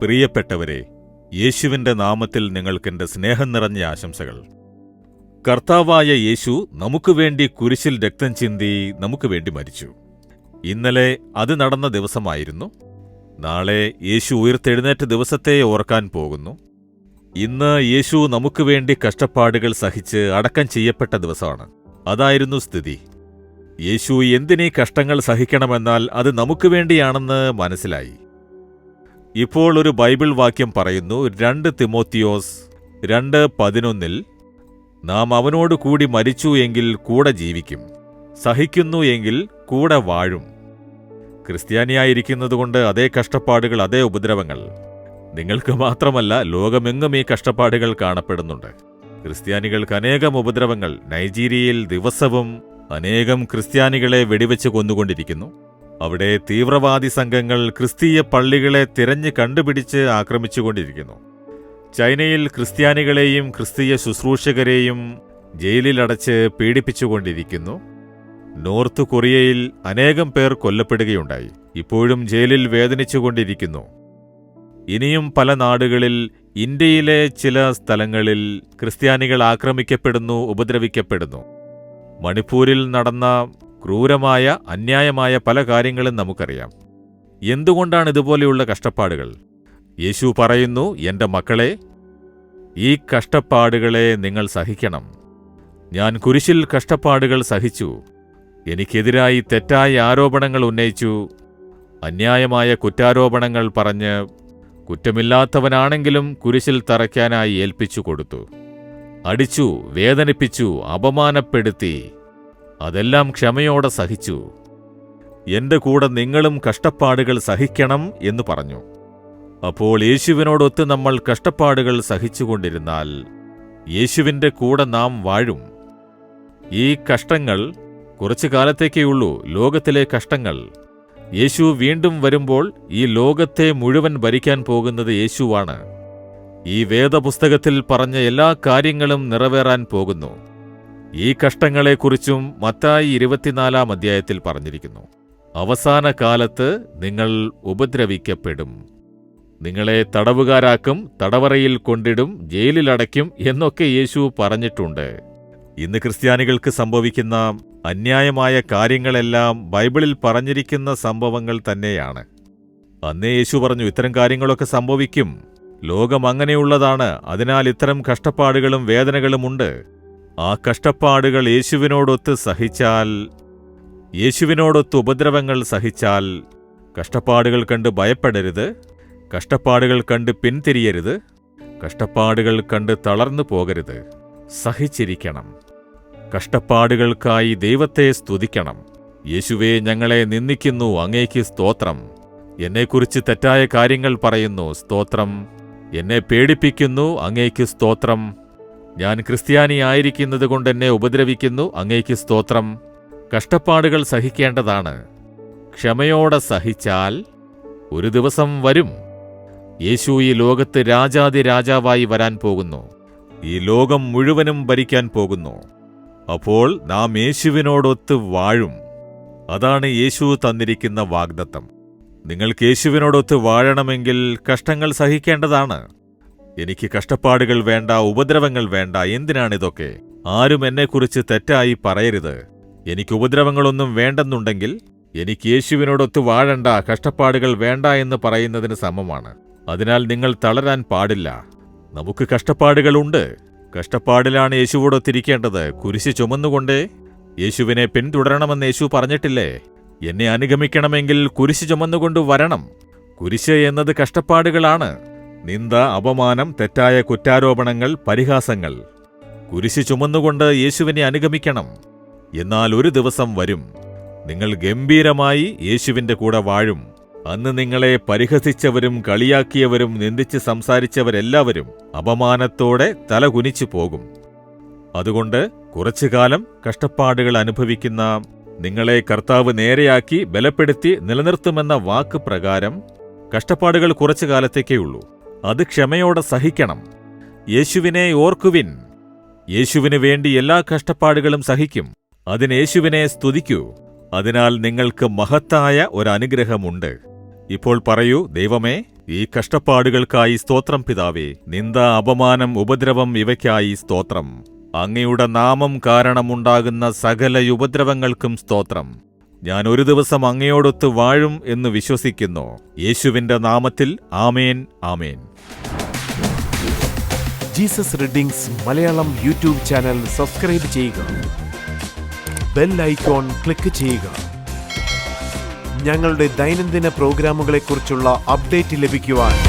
പ്രിയപ്പെട്ടവരെ, യേശുവിന്റെ നാമത്തിൽ നിങ്ങൾക്കെന്റെ സ്നേഹം നിറഞ്ഞ ആശംസകൾ. കർത്താവായ യേശു നമുക്കുവേണ്ടി കുരിശിൽ രക്തം ചിന്തി നമുക്കുവേണ്ടി മരിച്ചു. ഇന്നലെ അത് നടന്ന ദിവസമായിരുന്നു. നാളെ യേശു ഉയിർത്തെഴുന്നേറ്റ ദിവസത്തെ ഓർക്കാൻ പോകുന്നു. ഇന്ന് യേശു നമുക്കുവേണ്ടി കഷ്ടപ്പാടുകൾ സഹിച്ച് അടക്കം ചെയ്യപ്പെട്ട ദിവസമാണ്. അതായിരുന്നു സ്ഥിതി. യേശു എന്തിനീ കഷ്ടങ്ങൾ സഹിക്കണമെന്നാൽ അത് നമുക്കുവേണ്ടിയാണെന്ന് മനസ്സിലായി. ഇപ്പോൾ ഒരു ബൈബിൾ വാക്യം പറയുന്നു, 2 തിമോത്തിയോസ് 2:11 നാം അവനോട് കൂടി മരിച്ചു എങ്കിൽ കൂടെ ജീവിക്കും, സഹിക്കുന്നു എങ്കിൽ കൂടെ വാഴും. ക്രിസ്ത്യാനിയായിരിക്കുന്നതുകൊണ്ട് അതേ കഷ്ടപ്പാടുകൾ, അതേ ഉപദ്രവങ്ങൾ നിങ്ങൾക്ക് മാത്രമല്ല, ലോകമെങ്ങും ഈ കഷ്ടപ്പാടുകൾ കാണപ്പെടുന്നുണ്ട്. ക്രിസ്ത്യാനികൾക്ക് അനേകം ഉപദ്രവങ്ങൾ. നൈജീരിയയിൽ ദിവസവും അനേകം ക്രിസ്ത്യാനികളെ വെടിവെച്ച് കൊന്നുകൊണ്ടിരിക്കുന്നു. അവിടെ തീവ്രവാദി സംഘങ്ങൾ ക്രിസ്തീയ പള്ളികളെ തിരഞ്ഞ് കണ്ടുപിടിച്ച് ആക്രമിച്ചുകൊണ്ടിരിക്കുന്നു. ചൈനയിൽ ക്രിസ്ത്യാനികളെയും ക്രിസ്തീയ ശുശ്രൂഷകരെയും ജയിലിലടച്ച് പീഡിപ്പിച്ചുകൊണ്ടിരിക്കുന്നു. നോർത്ത് കൊറിയയിൽ അനേകം പേർ കൊല്ലപ്പെടുകയുണ്ടായി. ഇപ്പോഴും ജയിലിൽ വേദനിച്ചുകൊണ്ടിരിക്കുന്നു. ഇനിയും പല നാടുകളിൽ, ഇന്ത്യയിലെ ചില സ്ഥലങ്ങളിൽ ക്രിസ്ത്യാനികൾ ആക്രമിക്കപ്പെടുന്നു, ഉപദ്രവിക്കപ്പെടുന്നു. മണിപ്പൂരിൽ നടന്ന ക്രൂരമായ, അന്യായമായ പല കാര്യങ്ങളും നമുക്കറിയാം. എന്തുകൊണ്ടാണ് ഇതുപോലെയുള്ള കഷ്ടപ്പാടുകൾ? യേശു പറയുന്നു, എന്റെ മക്കളെ, ഈ കഷ്ടപ്പാടുകളെ നിങ്ങൾ സഹിക്കണം. ഞാൻ കുരിശിൽ കഷ്ടപ്പാടുകൾ സഹിച്ചു. എനിക്കെതിരായി തെറ്റായ ആരോപണങ്ങൾ ഉന്നയിച്ചു, അന്യായമായ കുറ്റാരോപണങ്ങൾ പറഞ്ഞ് കുറ്റമില്ലാത്തവനാണെങ്കിലും കുരിശിൽ തറയ്ക്കാനായി ഏൽപ്പിച്ചു കൊടുത്തു. അടിച്ചു, വേദനിപ്പിച്ചു, അപമാനപ്പെടുത്തി. അതെല്ലാം ക്ഷമയോടെ സഹിച്ചു. എന്റെ കൂടെ നിങ്ങളും കഷ്ടപ്പാടുകൾ സഹിക്കണം എന്ന് പറഞ്ഞു. അപ്പോൾ യേശുവിനോടൊത്ത് നമ്മൾ കഷ്ടപ്പാടുകൾ സഹിച്ചുകൊണ്ടിരുന്നാൽ യേശുവിന്റെ കൂടെ നാം വാഴും. ഈ കഷ്ടങ്ങൾ കുറച്ചു കാലത്തേക്കേയുള്ളൂ, ലോകത്തിലെ കഷ്ടങ്ങൾ. യേശു വീണ്ടും വരുമ്പോൾ ഈ ലോകത്തെ മുഴുവൻ ഭരിക്കാൻ പോകുന്നത് യേശുവാണ്. ഈ വേദപുസ്തകത്തിൽ പറഞ്ഞ എല്ലാ കാര്യങ്ങളും നിറവേറാൻ പോകുന്നു. ഈ കഷ്ടങ്ങളെക്കുറിച്ചും മത്തായി 24 അധ്യായത്തിൽ പറഞ്ഞിരിക്കുന്നു. അവസാന കാലത്ത് നിങ്ങൾ ഉപദ്രവിക്കപ്പെടും, നിങ്ങളെ തടവുകാരാക്കും, തടവറയിൽ കൊണ്ടിടും, ജയിലിലടയ്ക്കും എന്നൊക്കെ യേശു പറഞ്ഞിട്ടുണ്ട്. ഇന്ന് ക്രിസ്ത്യാനികൾക്ക് സംഭവിക്കുന്ന അന്യായമായ കാര്യങ്ങളെല്ലാം ബൈബിളിൽ പറഞ്ഞിരിക്കുന്ന സംഭവങ്ങൾ തന്നെയാണ്. അന്നേ യേശു പറഞ്ഞു, ഇത്തരം കാര്യങ്ങളൊക്കെ സംഭവിക്കും, ലോകം അങ്ങനെയുള്ളതാണ്, അതിനാൽ ഇത്തരം കഷ്ടപ്പാടുകളും വേദനകളുമുണ്ട്. ആ കഷ്ടപ്പാടുകൾ യേശുവിനോടൊത്ത് സഹിച്ചാൽ, യേശുവിനോടൊത്ത് ഉപദ്രവങ്ങൾ സഹിച്ചാൽ, കഷ്ടപ്പാടുകൾ കണ്ട് ഭയപ്പെടരുത്, കഷ്ടപ്പാടുകൾ കണ്ട് പിന്തിരിയരുത്, കഷ്ടപ്പാടുകൾ കണ്ട് തളർന്നു പോകരുത്. സഹിച്ചിരിക്കണം. കഷ്ടപ്പാടുകൾക്കായി ദൈവത്തെ സ്തുതിക്കണം. യേശുവേ, ഞങ്ങളെ നിന്ദിക്കുന്നു, അങ്ങേക്ക് സ്തോത്രം. എന്നെക്കുറിച്ച് തെറ്റായ കാര്യങ്ങൾ പറയുന്നു, സ്തോത്രം. എന്നെ പേടിപ്പിക്കുന്നു, അങ്ങേക്ക് സ്തോത്രം. ഞാൻ ക്രിസ്ത്യാനിയായിരിക്കുന്നത് കൊണ്ട് എന്നെ ഉപദ്രവിക്കുന്നു, അങ്ങേക്ക് സ്തോത്രം. കഷ്ടപ്പാടുകൾ സഹിക്കേണ്ടതാണ്. ക്ഷമയോടെ സഹിച്ചാൽ ഒരു ദിവസം വരും. യേശു ഈ ലോകത്ത് രാജാതിരാജാവായി വരാൻ പോകുന്നു. ഈ ലോകം മുഴുവനും ഭരിക്കാൻ പോകുന്നു. അപ്പോൾ നാം യേശുവിനോടൊത്ത് വാഴും. അതാണ് യേശു തന്നിരിക്കുന്ന വാഗ്ദത്തം. നിങ്ങൾക്ക് യേശുവിനോടൊത്ത് വാഴണമെങ്കിൽ കഷ്ടങ്ങൾ സഹിക്കേണ്ടതാണ്. എനിക്ക് കഷ്ടപ്പാടുകൾ വേണ്ട, ഉപദ്രവങ്ങൾ വേണ്ട. എന്തിനാണിതൊക്കെ? ആരും എന്നെക്കുറിച്ച് തെറ്റായി പറയരുത്. എനിക്ക് ഉപദ്രവങ്ങളൊന്നും വേണ്ടെന്നുണ്ടെങ്കിൽ എനിക്ക് യേശുവിനോടൊത്ത് വാഴണ്ട, കഷ്ടപ്പാടുകൾ വേണ്ട എന്ന് പറയുന്നതിന് സമമാണ്. അതിനാൽ നിങ്ങൾ തളരാൻ പാടില്ല. നമുക്ക് കഷ്ടപ്പാടുകളുണ്ട്. കഷ്ടപ്പാടിലാണ് യേശുവോടൊത്തിരിക്കേണ്ടത്. കുരിശ് ചുമന്നുകൊണ്ടേ യേശുവിനെ പിന്തുടരണമെന്ന് യേശു പറഞ്ഞിട്ടില്ലേ? എന്നെ അനുഗമിക്കണമെങ്കിൽ കുരിശ് ചുമന്നുകൊണ്ട് വരണം. കുരിശ് എന്നത് കഷ്ടപ്പാടുകളാണ്. നിന്ദ, അപമാനം, തെറ്റായ കുറ്റാരോപണങ്ങൾ, പരിഹാസങ്ങൾ. കുരിശ് ചുമന്നുകൊണ്ട് യേശുവിനെ അനുഗമിക്കണം. എന്നാൽ ഒരു ദിവസം വരും, നിങ്ങൾ ഗംഭീരമായി യേശുവിന്റെ കൂടെ വാഴും. അന്ന് നിങ്ങളെ പരിഹസിച്ചവരും കളിയാക്കിയവരും നിന്ദിച്ച് സംസാരിച്ചവരെല്ലാവരും അപമാനത്തോടെ തലകുനിച്ചു പോകും. അതുകൊണ്ട് കുറച്ചുകാലം കഷ്ടപ്പാടുകൾ അനുഭവിക്കുന്ന നിങ്ങളെ കർത്താവ് നേരെയാക്കി ബലപ്പെടുത്തി നിലനിർത്തുമെന്ന വാക്ക് പ്രകാരം കഷ്ടപ്പാടുകൾ കുറച്ചു കാലത്തേക്കേയുള്ളൂ. അത് ക്ഷമയോടെ സഹിക്കണം. യേശുവിനെ ഓർക്കുവിൻ. യേശുവിന് വേണ്ടി എല്ലാ കഷ്ടപ്പാടുകളും സഹിക്കും. അതിന് യേശുവിനെ സ്തുതിക്കൂ. അതിനാൽ നിങ്ങൾക്ക് മഹത്തായ ഒരനുഗ്രഹമുണ്ട്. ഇപ്പോൾ പറയൂ, ദൈവമേ, ഈ കഷ്ടപ്പാടുകൾക്കായി സ്തോത്രം പിതാവേ. നിന്ദ, അപമാനം, ഉപദ്രവം ഇവയ്ക്കായി സ്തോത്രം. അങ്ങയുടെ നാമം കാരണമുണ്ടാകുന്ന സകല ഉപദ്രവങ്ങൾക്കും സ്തോത്രം. ഞാൻ ഒരു ദിവസം അങ്ങയോടൊത്ത് വാഴും എന്ന് വിശ്വസിക്കുന്നു. യേശുവിന്റെ നാമത്തിൽ ആമേൻ, ആമേൻ. Jesus readings Malayalam YouTube channel subscribe ചെയ്യുക. ബെൽ ഐക്കോൺ ക്ലിക്ക് ചെയ്യുക. ഞങ്ങളുടെ ദൈനംദിന പ്രോഗ്രാമുകളെക്കുറിച്ചുള്ള അപ്ഡേറ്റ് ലഭിക്കുവാൻ